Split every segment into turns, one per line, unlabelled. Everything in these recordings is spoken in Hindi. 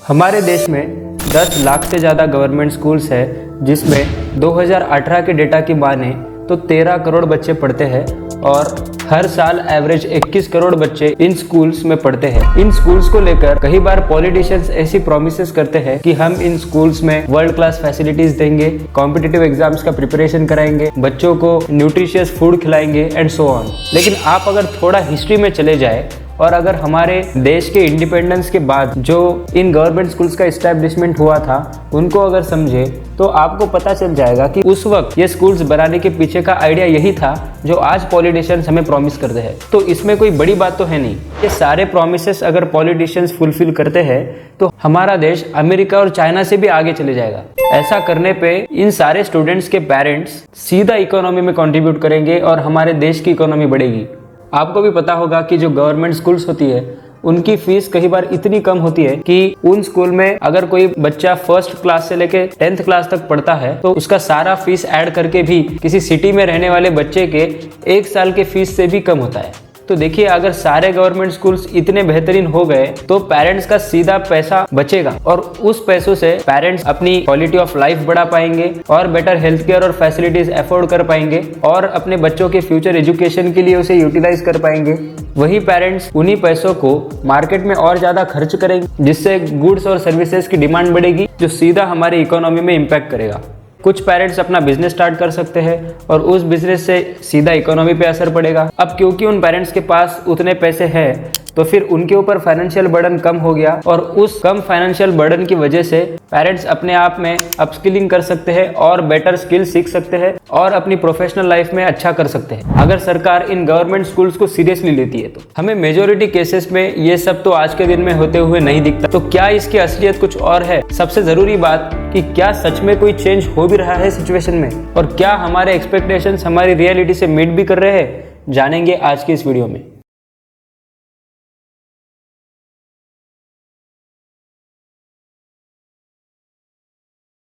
हमारे देश में 10 लाख से ज़्यादा गवर्नमेंट स्कूल्स है, जिसमें 2018 के डेटा की माने तो 13 करोड़ बच्चे पढ़ते हैं और हर साल एवरेज 21 करोड़ बच्चे इन स्कूल्स में पढ़ते हैं। इन स्कूल्स को लेकर कई बार पॉलिटिशियंस ऐसी प्रोमिसेस करते हैं कि हम इन स्कूल्स में वर्ल्ड क्लास फैसिलिटीज देंगे, कॉम्पिटिटिव एग्जाम्स का प्रिपरेशन कराएंगे, बच्चों को न्यूट्रिशियस फूड खिलाएंगे एंड सो ऑन। लेकिन आप अगर थोड़ा हिस्ट्री में चले जाए और अगर हमारे देश के इंडिपेंडेंस के बाद जो इन गवर्नमेंट स्कूल्स का इस्टेब्लिशमेंट हुआ था उनको अगर समझे तो आपको पता चल जाएगा कि उस वक्त ये स्कूल्स बनाने के पीछे का आइडिया यही था जो आज पॉलिटिशियंस हमें प्रॉमिस करते हैं। तो इसमें कोई बड़ी बात तो है नहीं। ये सारे प्रॉमिसेस अगर पॉलिटिशियंस फुलफिल करते हैं तो हमारा देश अमेरिका और चाइना से भी आगे चले जाएगा। ऐसा करने पे इन सारे स्टूडेंट्स के पेरेंट्स सीधा इकोनॉमी में कंट्रीब्यूट करेंगे और हमारे देश की इकोनॉमी बढ़ेगी। आपको भी पता होगा कि जो गवर्नमेंट स्कूल्स होती है उनकी फीस कई बार इतनी कम होती है कि उन स्कूल में अगर कोई बच्चा फर्स्ट क्लास से लेके 10th क्लास तक पढ़ता है तो उसका सारा फीस ऐड करके भी किसी सिटी में रहने वाले बच्चे के 1 साल के फीस से भी कम होता है। तो देखिए, अगर सारे गवर्नमेंट स्कूल्स इतने बेहतरीन हो गए तो पेरेंट्स का सीधा पैसा बचेगा और उस पैसों से पेरेंट्स अपनी क्वालिटी ऑफ लाइफ बढ़ा पाएंगे और बेटर हेल्थ केयर और फैसिलिटीज अफोर्ड कर पाएंगे और अपने बच्चों के फ्यूचर एजुकेशन के लिए उसे यूटिलाइज कर पाएंगे। वही पेरेंट्स उन्हीं पैसों को मार्केट में और ज्यादा खर्च करेंगे, जिससे गुड्स और सर्विसेज की डिमांड बढ़ेगी, जो सीधा हमारी इकोनॉमी में इम्पैक्ट करेगा। कुछ पेरेंट्स अपना बिजनेस स्टार्ट कर सकते हैं और उस बिजनेस से सीधा इकोनॉमी पे असर पड़ेगा। अब क्योंकि उन पेरेंट्स के पास उतने पैसे हैं तो फिर उनके ऊपर फाइनेंशियल बर्डन कम हो गया और उस कम फाइनेंशियल बर्डन की वजह से पेरेंट्स अपने आप में अपस्किलिंग कर सकते हैं और बेटर स्किल सीख सकते हैं और अपनी प्रोफेशनल लाइफ में अच्छा कर सकते हैं। अगर सरकार इन गवर्नमेंट स्कूल्स को सीरियसली लेती है तो हमें मेजोरिटी केसेस में ये सब तो आज के दिन में होते हुए नहीं दिखता। तो क्या इसकी असलियत कुछ और है? सबसे जरूरी बात कि क्या सच में कोई चेंज हो भी रहा है सिचुएशन में और क्या हमारे एक्सपेक्टेशंस हमारी रियलिटी से मीट भी कर रहे हैं, जानेंगे आज की इस वीडियो में।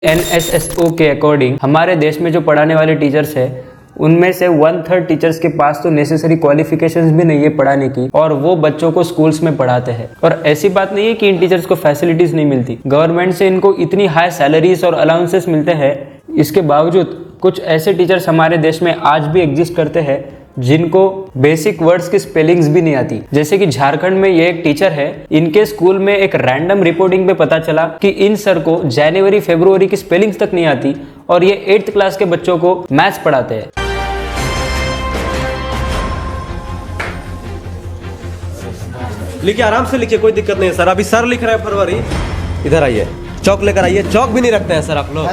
NSSO के अकॉर्डिंग हमारे देश में जो पढ़ाने वाले टीचर्स हैं उनमें से 1/3 टीचर्स के पास तो नेसेसरी क्वालिफिकेशंस भी नहीं है पढ़ाने की और वो बच्चों को स्कूल्स में पढ़ाते हैं। और ऐसी बात नहीं है कि इन टीचर्स को फैसिलिटीज नहीं मिलती, गवर्नमेंट से इनको इतनी हाई सैलरीज और अलाउंसेस मिलते हैं। इसके बावजूद कुछ ऐसे टीचर्स हमारे देश में आज भी एग्जिस्ट करते हैं जिनको बेसिक वर्ड्स की स्पेलिंग्स भी नहीं आती। जैसे कि झारखंड में ये एक टीचर है, इनके स्कूल में एक रैंडम रिपोर्टिंग पे पता चला कि इन सर को जनवरी फरवरी की स्पेलिंग्स तक नहीं आती और ये 8th क्लास के बच्चों को मैथ्स पढ़ाते हैं।
लिखिए, आराम से लिखिए, कोई दिक्कत नहीं है सर। अभी सर लिख रहे हैं फरवरी। इधर आइए, चौक लेकर आइए। चौक भी नहीं रखते हैं सर आप लोग?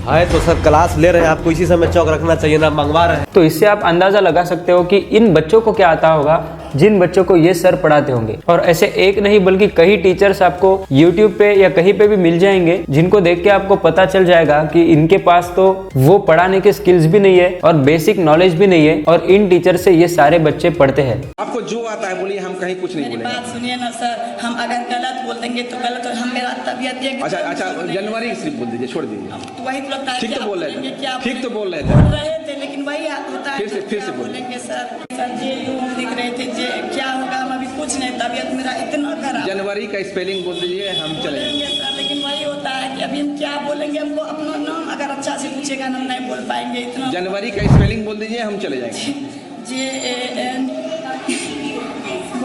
है तो सर क्लास ले रहे हैं, आपको इसी समय चौक रखना चाहिए ना, मंगवा रहे हैं।
तो इससे आप अंदाजा लगा सकते हो कि इन बच्चों को क्या आता होगा जिन बच्चों को ये सर पढ़ाते होंगे। और ऐसे एक नहीं बल्कि कई टीचर्स आपको YouTube पे या कहीं पे भी मिल जाएंगे जिनको देख के आपको पता चल जाएगा कि इनके पास तो वो पढ़ाने के स्किल्स भी नहीं है और बेसिक नॉलेज भी नहीं है और इन टीचर से ये सारे बच्चे पढ़ते हैं।
आपको जो आता है बोलिए, हम कहीं कुछ नहीं बोलेंगे।
बात सुनिए ना सर, हम अगर गलत बोल देंगे तो गलत, और हम मेरा तबियत देख।
अच्छा, जनवरी सिर्फ बोल दीजिए, छोड़ दीजिए।
तो वही तो लगता है।
ठीक तो बोल रहे थे, ठीक तो बोल रहे
थे, लेकिन वही होता है।
फिर से
बोलेंगे सर जे यूं लिख रहे थे, जे क्या होगा, हम अभी कुछ नहीं, तबियत मेरा इतना खराब।
जनवरी का स्पेलिंग बोल दीजिए, हम चले
जाएंगे सर। लेकिन वही होता है कि अभी हम क्या बोलेंगे, हमको अपना नाम अगर अच्छा से पूछेगा हम नहीं बोल पाएंगे इतना।
जनवरी का स्पेलिंग बोल दीजिए, हम चले जाएंगे।
JAN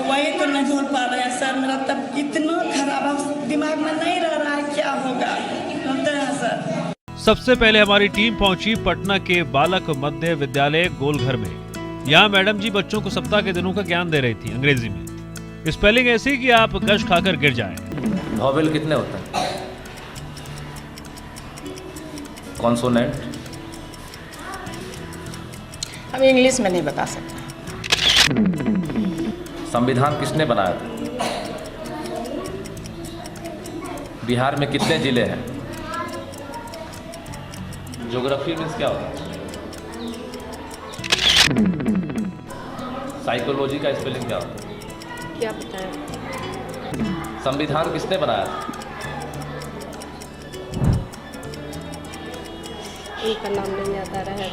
वही तो नहीं बोल पा रहे हैं सर। मेरा तब इतना खराब दिमाग में नहीं रह रहा है, क्या होगा बोलते हैं सर।
सबसे पहले हमारी टीम पहुंची पटना के बालक मध्य विद्यालय गोलघर में। यहाँ मैडम जी बच्चों को सप्ताह के दिनों का ज्ञान दे रही थी अंग्रेजी में। स्पेलिंग ऐसी कि आप गश खाकर गिर जाएं।
वॉवेल कितने होते हैं? कॉन्सोनेंट?
हम इंग्लिश में नहीं बता सकते।
संविधान किसने बनाया था? बिहार में कितने जिले हैं? ज्योग्राफी मीन्स क्या होता है? साइकोलॉजी का स्पेलिंग क्या होता है?
क्या बताएं?
संविधान किसने बनाया था?
उनका नाम नहीं याद आ रहा है।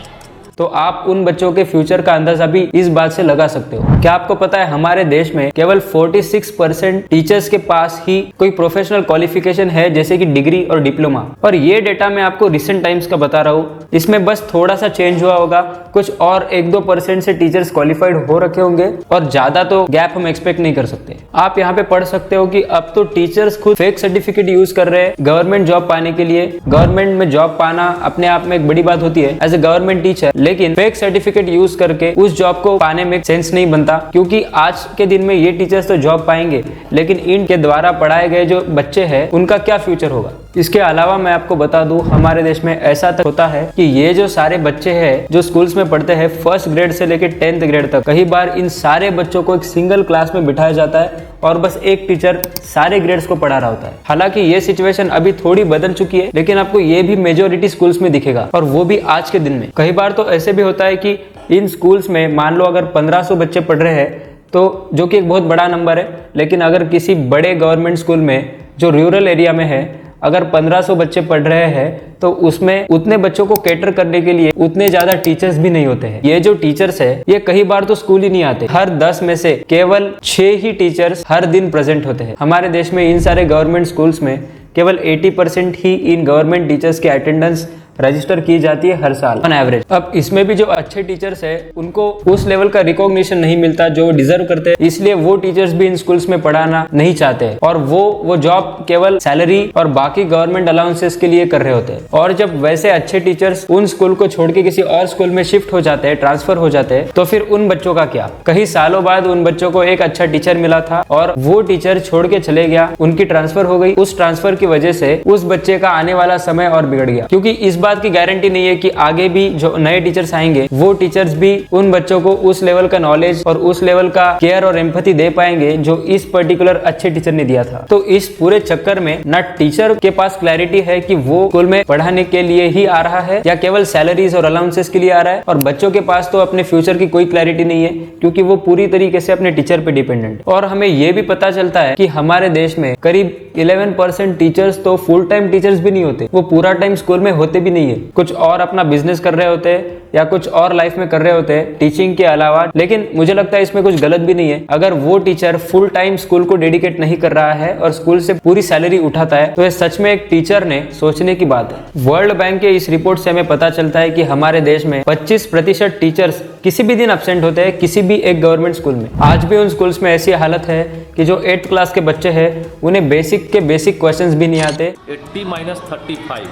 तो आप उन बच्चों के फ्यूचर का अंदाजा भी इस बात से लगा सकते हो। क्या आपको पता है हमारे देश में केवल 46% टीचर्स के पास ही कोई प्रोफेशनल क्वालिफिकेशन है, जैसे कि डिग्री और डिप्लोमा। और ये डेटा मैं आपको रिसेंट टाइम्स का बता रहा हूँ, इसमें बस थोड़ा सा चेंज हुआ होगा, कुछ और 1-2% से टीचर्स क्वालिफाइड हो रखे होंगे और ज्यादा तो गैप हम एक्सपेक्ट नहीं कर सकते। आप यहाँ पे पढ़ सकते हो कि अब तो टीचर्स खुद फेक सर्टिफिकेट यूज कर रहे हैं गवर्नमेंट जॉब पाने के लिए। गवर्नमेंट में जॉब पाना अपने आप में एक बड़ी बात होती है एज ए गवर्नमेंट टीचर, लेकिन फेक सर्टिफिकेट यूज करके उस जॉब को पाने में सेंस नहीं बनता, क्योंकि आज के दिन में ये टीचर्स तो जॉब पाएंगे, लेकिन इनके द्वारा पढ़ाए गए जो बच्चे हैं उनका क्या फ्यूचर होगा। इसके अलावा मैं आपको बता दूं, हमारे देश में ऐसा तक होता है कि ये जो सारे बच्चे हैं जो स्कूल्स में पढ़ते हैं 1st ग्रेड से लेकर 10th ग्रेड तक, कई बार इन सारे बच्चों को एक सिंगल क्लास में बिठाया जाता है और बस एक टीचर सारे ग्रेड्स को पढ़ा रहा होता है। हालांकि ये सिचुएशन अभी थोड़ी बदल चुकी है, लेकिन आपको ये भी मेजोरिटी स्कूल्स में दिखेगा, और वो भी आज के दिन में। कई बार तो ऐसे भी होता है कि इन स्कूल्स में मान लो अगर 1500 बच्चे पढ़ रहे हैं, तो जो कि एक बहुत बड़ा नंबर है, लेकिन अगर किसी बड़े गवर्नमेंट स्कूल में जो रूरल एरिया में है अगर 1500 बच्चे पढ़ रहे हैं, तो उसमें उतने बच्चों को कैटर करने के लिए उतने ज्यादा टीचर्स भी नहीं होते हैं। ये जो टीचर्स है ये कई बार तो स्कूल ही नहीं आते। हर 10 में से केवल 6 ही टीचर्स हर दिन प्रेजेंट होते हैं। हमारे देश में इन सारे गवर्नमेंट स्कूल्स में केवल 80% ही इन गवर्नमेंट टीचर्स की अटेंडेंस रजिस्टर की जाती है हर साल ऑन एवरेज। अब इसमें भी जो अच्छे टीचर्स है उनको उस लेवल का रिकॉग्निशन नहीं मिलता जो डिजर्व करते हैं, इसलिए वो टीचर्स भी इन स्कूल्स में पढ़ाना नहीं चाहते हैं और वो जॉब केवल सैलरी और बाकी गवर्नमेंट अलाउंसेस के लिए कर रहे होते हैं। और जब वैसे अच्छे टीचर्स उन स्कूल को छोड़ के किसी और स्कूल में शिफ्ट हो जाते हैं, ट्रांसफर हो जाते हैं, तो फिर उन बच्चों का क्या। कई सालों बाद उन बच्चों को एक अच्छा टीचर मिला था और वो टीचर छोड़ के चले गया, उनकी ट्रांसफर हो गई। उस ट्रांसफर की वजह से उस बच्चे का आने वाला समय और बिगड़ गया, क्योंकि इस बात की गारंटी नहीं है कि आगे भी जो नए टीचर्स आएंगे वो टीचर्स भी उन बच्चों को उस लेवल का नॉलेज और उस लेवल का केयर और एम्पैथी दे पाएंगे जो इस पर्टिकुलर अच्छे टीचर ने दिया था। तो इस पूरे चक्कर में ना टीचर के पास क्लैरिटी है कि वो स्कूल में पढ़ाने के लिए ही आ रहा है या केवल सैलरीज और अलाउंसेस के लिए आ रहा है, और बच्चों के पास तो अपने फ्यूचर की कोई क्लैरिटी नहीं है, क्योंकि वो पूरी तरीके से अपने टीचर पे डिपेंडेंट। और हमें ये भी पता चलता है कि हमारे देश में करीब 11% टीचर्स तो फुल टाइम टीचर्स भी नहीं होते, वो पूरा टाइम स्कूल में होते भी नहीं है, कुछ और अपना बिजनेस कर रहे होते हैं या कुछ और लाइफ में कर रहे होते हैं टीचिंग के अलावा। लेकिन मुझे लगता है इसमें कुछ गलत भी नहीं है। अगर वो टीचर फुल टाइम स्कूल को डेडिकेट नहीं कर रहा है और स्कूल से पूरी सैलरी उठाता है, तो ये सच में एक टीचर ने सोचने की बात है। वर्ल्ड बैंक के इस रिपोर्ट से हमें पता चलता है कि हमारे देश में 25% टीचर्स किसी भी दिन एब्सेंट होते हैं किसी भी एक गवर्नमेंट स्कूल में। आज भी उन स्कूल्स में ऐसी हालत है कि जो 8th क्लास के बच्चे हैं उन्हें बेसिक के बेसिक क्वेश्चंस भी नहीं आते।
80 - 35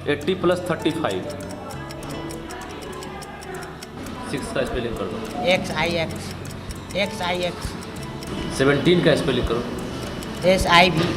80 + 35 6 का स्पेलिंग कर दो।
XIX
17 का स्पेलिंग करो।
SIVEN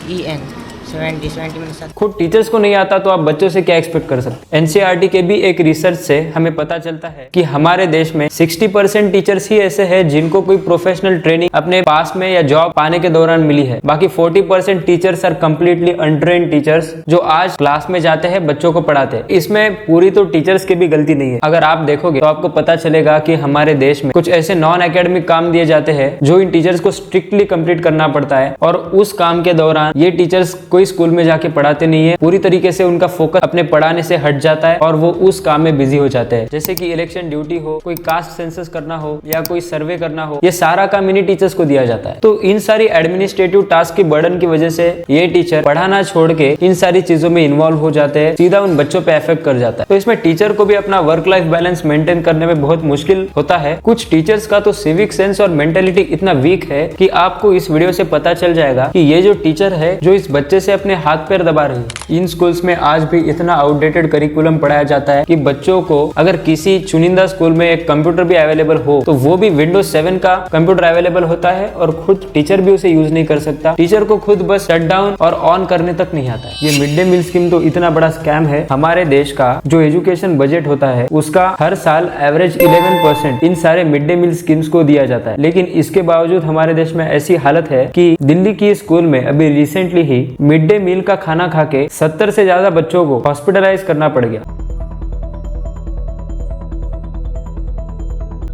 EEN 70 में
खुद टीचर्स को नहीं आता तो आप बच्चों से क्या एक्सपेक्ट कर सकते। एनसीईआरटी के भी एक रिसर्च से हमें पता चलता है कि हमारे देश में 60% टीचर्स ही ऐसे हैं जिनको कोई प्रोफेशनल ट्रेनिंग अपने पास में या जॉब पाने के दौरान मिली है। बाकी 40% teachers are completely untrained teachers जो आज क्लास में जाते हैं, बच्चों को पढ़ाते हैं। इसमें पूरी तो टीचर्स की भी गलती नहीं है। अगर आप देखोगे तो आपको पता चलेगा कि हमारे देश में कुछ ऐसे नॉन एकेडमिक काम दिए जाते हैं जो इन टीचर्स को स्ट्रिक्टली कंप्लीट करना पड़ता है, और उस काम के दौरान ये टीचर्स कोई स्कूल में जाके पढ़ाते नहीं है। पूरी तरीके से उनका फोकस अपने पढ़ाने से हट जाता है और वो उस काम में बिजी हो जाते हैं, जैसे कि इलेक्शन ड्यूटी हो, कोई कास्ट सेंसस करना हो या कोई सर्वे करना हो। ये सारा काम इन्हीं टीचर्स को दिया जाता है। तो इन सारी एडमिनिस्ट्रेटिव टास्क की बर्डन की वजह से ये टीचर पढ़ाना छोड़ के इन सारी चीजों में इन्वॉल्व हो जाते हैं, सीधा उन बच्चों पे इफेक्ट कर जाता है। तो इसमें टीचर को भी अपना वर्क लाइफ बैलेंस मेंटेन करने में बहुत मुश्किल होता है। कुछ टीचर्स का तो सिविक सेंस और मेंटेलिटी इतना वीक है कि आपको इस वीडियो से पता चल जाएगा कि ये जो टीचर है जो इस बच्चे से अपने हाथ पैर दबा रही है। इन स्कूल्स में आज भी इतना आउटडेटेड करिकुलम पढ़ाया जाता है कि बच्चों को अगर किसी चुनिंदा स्कूल में एक कंप्यूटर भी अवेलेबल हो तो वो भी विंडोज 7 का कंप्यूटर अवेलेबल होता है और खुद टीचर भी उसे यूज नहीं कर सकता। टीचर को खुद बस शट डाउन और ऑन करने तक नहीं आता है। ये मिड डे मील स्कीम तो इतना बड़ा स्कैम है। हमारे देश का जो एजुकेशन बजट होता है उसका हर साल एवरेज 11% इन सारे मिड डे मील स्कीम्स को दिया जाता है, लेकिन इसके बावजूद हमारे देश में ऐसी हालत है कि दिल्ली की स्कूल में अभी रिसेंटली ही मिड डे मील का खाना खा के 70 से ज्यादा बच्चों को हॉस्पिटलाइज करना पड़ गया।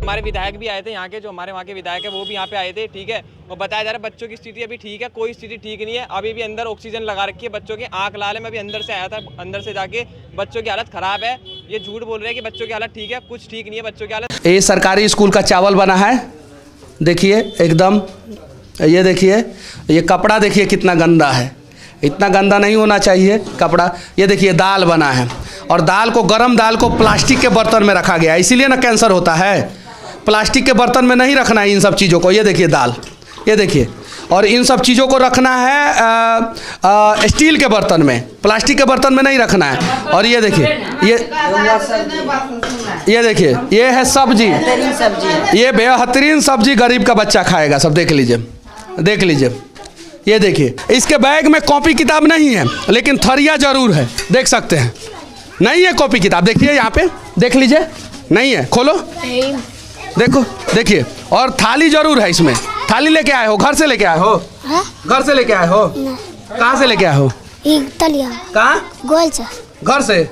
हमारे विधायक भी आए थे यहाँ के, जो हमारे वहाँ के विधायक है वो भी यहाँ पे आए थे, ठीक है। और बताया जा रहा है बच्चों की स्थिति अभी ठीक है, कोई स्थिति ठीक नहीं है। अभी भी अंदर ऑक्सीजन लगा रखी है, बच्चों की आंख लाल है। मैं अभी अंदर से आया था, अंदर से जाके बच्चों की हालत खराब है। ये झूठ बोल रहे हैं कि बच्चों की हालत ठीक है, कुछ ठीक नहीं है बच्चों की हालत।
ये सरकारी स्कूल का चावल बना है, देखिए एकदम, ये देखिए, ये कपड़ा देखिए कितना गंदा है, इतना गंदा नहीं होना चाहिए कपड़ा। ये देखिए दाल बना है, और दाल को, गरम दाल को प्लास्टिक के बर्तन में रखा गया, इसीलिए ना कैंसर होता है। प्लास्टिक के बर्तन में नहीं रखना है इन सब चीज़ों को। ये देखिए दाल, ये देखिए, और इन सब चीज़ों को रखना है स्टील के बर्तन में, प्लास्टिक के बर्तन में नहीं रखना है। और ये देखिए, ये देखिए, ये है सब्जी, ये बेहतरीन सब्जी गरीब का बच्चा खाएगा। सब देख लीजिए, देख लीजिए, ये देखिए। इसके बैग में कॉपी किताब नहीं है, लेकिन थरिया जरूर है, देख सकते हैं। नहीं है कॉपी किताब, देखिए यहाँ पे, देख लीजिए, नहीं है, खोलो, देखो, देखिए। और थाली जरूर है इसमें। थाली लेके आए हो? घर से लेके आए हो? घर से लेके आए हो? कहाँ से लेके आए हो? कहाँ?
गोल से।
घर से।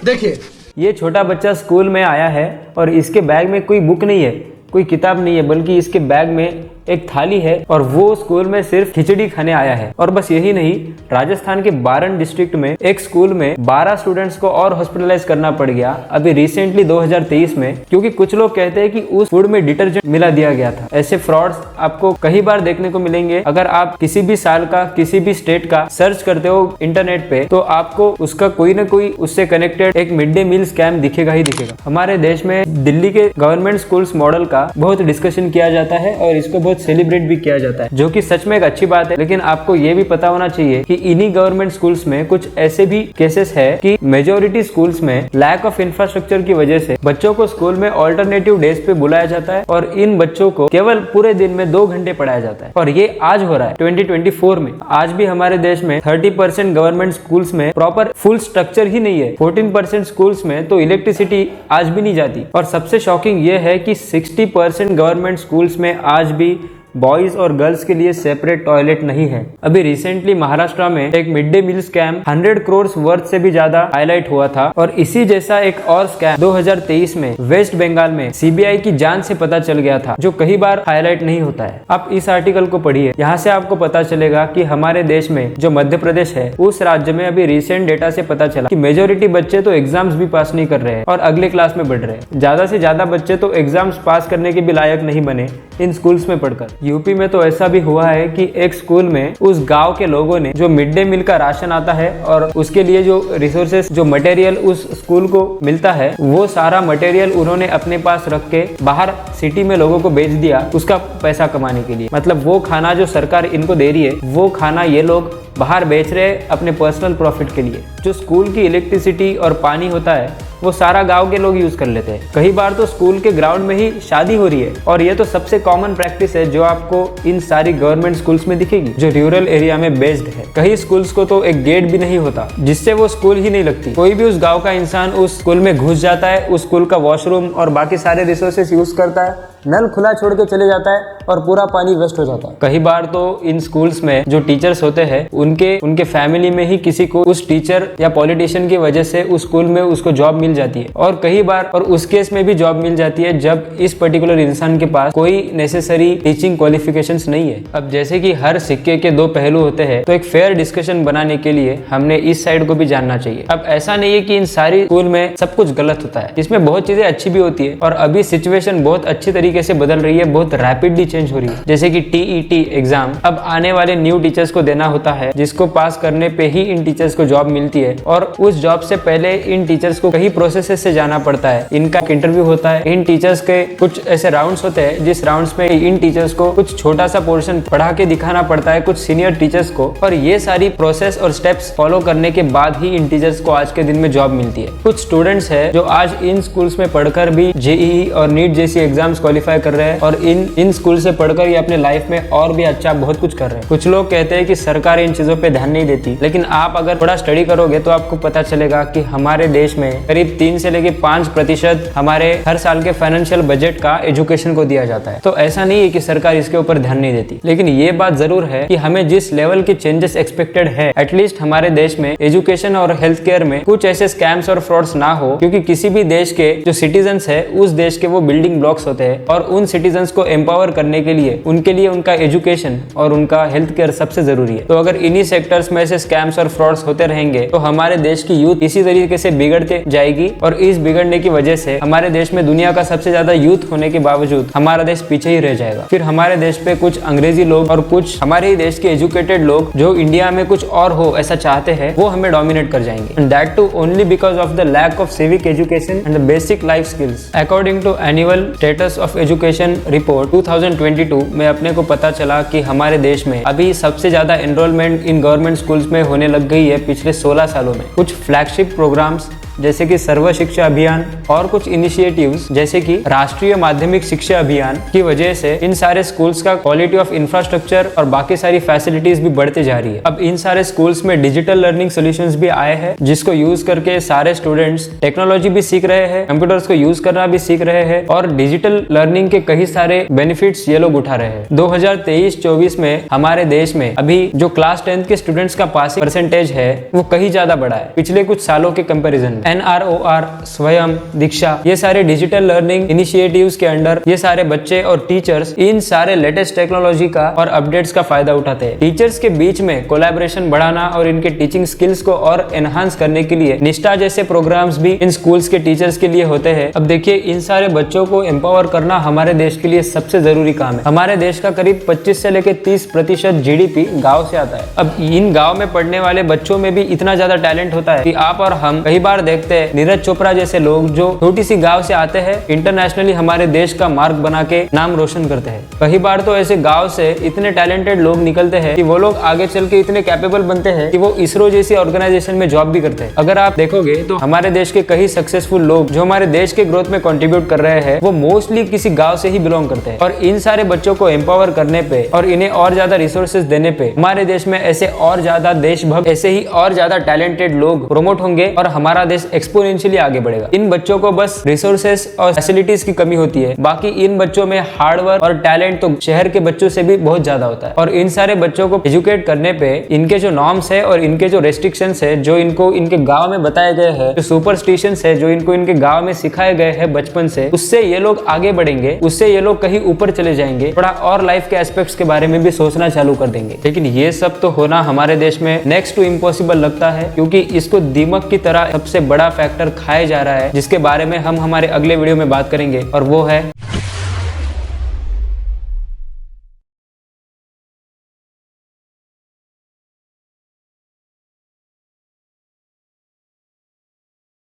देखिए,
ये छोटा बच्चा स्कूल में आया है और इसके बैग में कोई बुक नहीं है, कोई किताब नहीं है, बल्कि इसके बैग में एक थाली है, और वो स्कूल में सिर्फ खिचड़ी खाने आया है। और बस यही नहीं, राजस्थान के बारन डिस्ट्रिक्ट में एक स्कूल में 12 स्टूडेंट्स को और हॉस्पिटलाइज करना पड़ गया अभी रिसेंटली 2023 में, क्योंकि कुछ लोग कहते हैं कि उस फूड में डिटर्जेंट मिला दिया गया था। ऐसे फ्रॉड्स आपको कई बार देखने को मिलेंगे। अगर आप किसी भी साल का, किसी भी स्टेट का सर्च करते हो इंटरनेट पे, तो आपको उसका कोई ना कोई उससे कनेक्टेड एक मिड डे मील स्कैम दिखेगा ही दिखेगा। हमारे देश में दिल्ली के गवर्नमेंट स्कूल्स मॉडल का बहुत डिस्कशन किया जाता है और इसको बहुत सेलिब्रेट भी किया जाता है, जो कि सच में एक अच्छी बात है। लेकिन आपको ये भी पता होना चाहिए कि इन्हीं गवर्नमेंट स्कूल्स में कुछ ऐसे भी केसेस है कि मेजॉरिटी स्कूल्स में लैक ऑफ इंफ्रास्ट्रक्चर की वजह से बच्चों को स्कूल में ऑल्टरनेटिव डेज पे बुलाया जाता है और इन बच्चों को केवल पूरे दिन में 2 घंटे पढ़ाया जाता है। और ये आज हो रहा है 2024 में। आज भी हमारे देश में 30% गवर्नमेंट स्कूल्स में प्रॉपर फुल स्ट्रक्चर ही नहीं है। 14% स्कूल्स में तो इलेक्ट्रिसिटी आज भी नहीं जाती। और सबसे शॉकिंग ये है कि 60% गवर्नमेंट स्कूल्स में आज भी बॉयज और गर्ल्स के लिए सेपरेट टॉयलेट नहीं है। अभी रिसेंटली महाराष्ट्र में एक mid day meal scam 100 crore worth से भी ज्यादा हाईलाइट हुआ था। और इसी जैसा एक और स्कैम 2023 में वेस्ट बंगाल में सीबीआई की जांच से पता चल गया था, जो कई बार हाईलाइट नहीं होता है। आप इस आर्टिकल को पढ़िए, यहाँ से आपको पता चलेगा कि हमारे देश में जो मध्य प्रदेश है, उस राज्य में अभी रिसेंट डेटा से पता चला कि मेजोरिटी बच्चे तो एग्जाम्स भी पास नहीं कर रहे हैं और अगले क्लास में बढ़ रहे हैं। ज्यादा से ज्यादा बच्चे तो एग्जाम्स पास करने के भी लायक नहीं बने इन स्कूल्स में पढ़कर। यूपी में तो ऐसा भी हुआ है कि एक स्कूल में उस गांव के लोगों ने, जो मिड डे मील का राशन आता है और उसके लिए जो रिसोर्सेस, जो मटेरियल उस स्कूल को मिलता है, वो सारा मटेरियल उन्होंने अपने पास रख के बाहर सिटी में लोगों को बेच दिया उसका पैसा कमाने के लिए। मतलब वो खाना जो सरकार इनको दे रही है, वो खाना ये लोग बाहर बेच रहे हैं अपने पर्सनल प्रॉफिट के लिए। जो स्कूल की इलेक्ट्रिसिटी और पानी होता है वो सारा गांव के लोग यूज कर लेते हैं। कई बार तो स्कूल के ग्राउंड में ही शादी हो रही है, और ये तो सबसे कॉमन प्रैक्टिस है जो आपको इन सारी गवर्नमेंट स्कूल्स में दिखेगी जो रूरल एरिया में बेस्ड है। कई स्कूल्स को तो एक गेट भी नहीं होता, जिससे वो स्कूल ही नहीं लगती। कोई भी उस गाँव का इंसान उस स्कूल में घुस जाता है, उस स्कूल का वॉशरूम और बाकी सारे रिसोर्सेस यूज करता है, नल खुला छोड़ के चले जाता है और पूरा पानी वेस्ट हो जाता है। कई बार तो इन स्कूल्स में जो टीचर्स होते हैं, उनके फैमिली में ही किसी को उस टीचर या पॉलिटिशियन की वजह से उस स्कूल में उसको जॉब मिल जाती है। और कई बार और उस केस में भी जॉब मिल जाती है जब इस पर्टिकुलर इंसान के पास कोई नेसेसरी टीचिंग क्वालिफिकेशंस नहीं है। अब जैसे कि हर सिक्के के 2 पहलू होते हैं, तो एक फेयर डिस्कशन बनाने के लिए हमने इस साइड को भी जानना चाहिए। अब ऐसा नहीं है कि इन सारी स्कूल में सब कुछ गलत होता है, इसमें बहुत चीजें अच्छी भी होती है। और अभी सिचुएशन बहुत अच्छी तरीके से बदल रही है, बहुत रैपिडली चेंज हो रही है। जैसे कि टीईटी एग्जाम अब आने वाले न्यू टीचर्स को देना होता है, जिसको पास करने पे ही इन टीचर्स को जॉब मिलती है। और उस जॉब से पहले इन टीचर्स को कई प्रोसेसेस से जाना पड़ता है। इनका इंटरव्यू होता है, इन टीचर्स के कुछ ऐसे राउंड्स होते हैं जिस राउंड्स में इन टीचर्स को कुछ छोटा सा पोर्शन पढ़ा के दिखाना पड़ता है कुछ सीनियर टीचर्स को। और ये सारी प्रोसेस और स्टेप्स फॉलो करने के बाद ही इन टीचर्स को आज के दिन में जॉब मिलती है। कुछ स्टूडेंट्स है जो आज इन स्कूल्स में पढ़कर भी जेईई और नीट जैसी एग्जाम्स क्वालिफाई क्वालिफाई कर रहे हैं और इन स्कूल से पढ़कर ये अपने लाइफ में और भी अच्छा बहुत कुछ कर रहे हैं। कुछ लोग कहते हैं कि सरकार इन चीजों पे ध्यान नहीं देती, लेकिन आप अगर थोड़ा स्टडी करोगे तो आपको पता चलेगा कि हमारे देश में करीब 3 से लेकर 5% हमारे हर साल के फाइनेंशियल बजट का एजुकेशन को दिया जाता है। तो ऐसा नहीं है कि सरकार इसके ऊपर ध्यान नहीं देती, लेकिन ये बात जरूर है कि हमें जिस लेवल की चेंजेस एक्सपेक्टेड है, एटलीस्ट हमारे देश में एजुकेशन और हेल्थ केयर में कुछ ऐसे स्कैम्स और फ्रॉड्स ना हो, क्योंकि किसी भी देश के जो सिटीजन्स है उस देश के वो बिल्डिंग ब्लॉक्स होते हैं और उन सिटीजन्स को एम्पावर करने के लिए उनका एजुकेशन और उनका हेल्थ केयर सबसे जरूरी है। तो अगर इन्हीं सेक्टर्स में से स्कैम्स और फ्रॉड्स होते रहेंगे तो हमारे देश की यूथ इसी तरीके से बिगड़ते जाएगी और इस बिगड़ने की वजह से हमारे देश में दुनिया का सबसे ज्यादा यूथ होने के बावजूद हमारा देश पीछे ही रह जाएगा। फिर हमारे देश पे कुछ अंग्रेजी लोग और कुछ हमारे ही देश के एजुकेटेड लोग जो इंडिया में कुछ और हो ऐसा चाहते हैं, वो हमें डोमिनेट कर जाएंगे, and that too only because of the lack of civic education and the basic life skills. According to annual status of education report 2022 में अपने को पता चला कि हमारे देश में अभी सबसे ज्यादा एनरोलमेंट इन गवर्नमेंट स्कूल्स में होने लग गई है पिछले 16 सालों में। कुछ फ्लैगशिप प्रोग्राम्स जैसे कि सर्व शिक्षा अभियान और कुछ इनिशिएटिव्स जैसे कि राष्ट्रीय माध्यमिक शिक्षा अभियान की वजह से इन सारे स्कूल्स का क्वालिटी ऑफ इंफ्रास्ट्रक्चर और बाकी सारी फैसिलिटीज भी बढ़ते जा रही है। अब इन सारे स्कूल्स में डिजिटल लर्निंग सॉल्यूशंस भी आए हैं जिसको यूज करके सारे स्टूडेंट्स टेक्नोलॉजी भी सीख रहे हैं, कंप्यूटर्स को यूज करना भी सीख रहे हैं और डिजिटल लर्निंग के कई सारे बेनिफिट्स ये लोग उठा रहे हैं। 2023-24 में हमारे देश में अभी जो क्लास 10th के स्टूडेंट्स का पासिंग परसेंटेज है वो कहीं ज्यादा बढ़ा है पिछले कुछ सालों के कंपेरिजन में। NROR, स्वयं, दीक्षा, ये सारे डिजिटल लर्निंग इनिशिएटिव्स के अंडर ये सारे बच्चे और टीचर्स इन सारे लेटेस्ट टेक्नोलॉजी का और अपडेट्स का फायदा उठाते हैं। टीचर्स के बीच में कोलैबोरेशन बढ़ाना और इनके टीचिंग स्किल्स को और एनहांस करने के लिए निष्ठा जैसे प्रोग्राम्स भी इन स्कूल्स के टीचर्स के लिए होते हैं। अब देखिए, इन सारे बच्चों को एम्पावर करना हमारे देश के लिए सबसे जरूरी काम है। हमारे देश का करीब 25 से लेकर 30% GDP गाँव से आता है। अब इन गाँव में पढ़ने वाले बच्चों में भी इतना ज्यादा टैलेंट होता है कि आप और हम कई बार देखते हैं नीरज चोपड़ा जैसे लोग जो छोटी सी गांव से आते हैं इंटरनेशनली हमारे देश का मार्ग बना के नाम रोशन करते हैं। कई बार तो ऐसे गांव से इतने टैलेंटेड लोग निकलते हैं कि वो लोग आगे चल के इतने कैपेबल बनते हैं कि वो इसरो जैसी ऑर्गेनाइजेशन में जॉब भी करते हैं। अगर आप देखोगे तो हमारे देश के कई सक्सेसफुल लोग जो हमारे देश के ग्रोथ में कंट्रीब्यूट कर रहे हैं वो मोस्टली किसी गाँव से ही बिलोंग करते हैं। और इन सारे बच्चों को एम्पावर करने पे और इन्हें और ज्यादा रिसोर्सेज देने पे हमारे देश में ऐसे और ज्यादा देशभक्त, ऐसे ही और ज्यादा टैलेंटेड लोग प्रमोट होंगे और हमारा देश एक्सपोनेंशियली आगे बढ़ेगा। इन बच्चों को बस रिसोर्सेस और फैसिलिटीज की कमी होती है, बाकी इन बच्चों में हार्डवर्क और टैलेंट तो शहर के बच्चों से भी बहुत ज्यादा होता है। और इन सारे बच्चों को एजुकेट करने पे इनके जो नॉर्म्स है और इनके जो रेस्ट्रिक्शंस है जो इनको इनके गांव में बताए गए हैं, जो सुपरस्टिशंस है जो इनको इनके गांव में सिखाए गए हैं बचपन से, उससे ये लोग आगे बढ़ेंगे, उससे ये लोग कहीं ऊपर चले जाएंगे, थोड़ा और लाइफ के एस्पेक्ट्स के बारे में भी सोचना चालू कर देंगे। लेकिन ये सब तो होना हमारे देश में नेक्स्ट टू इम्पॉसिबल लगता है, क्योंकि इसको दीमक की तरह सबसे बड़ा फैक्टर खाया जा रहा है, जिसके बारे में हम हमारे अगले वीडियो में बात करेंगे, और वो है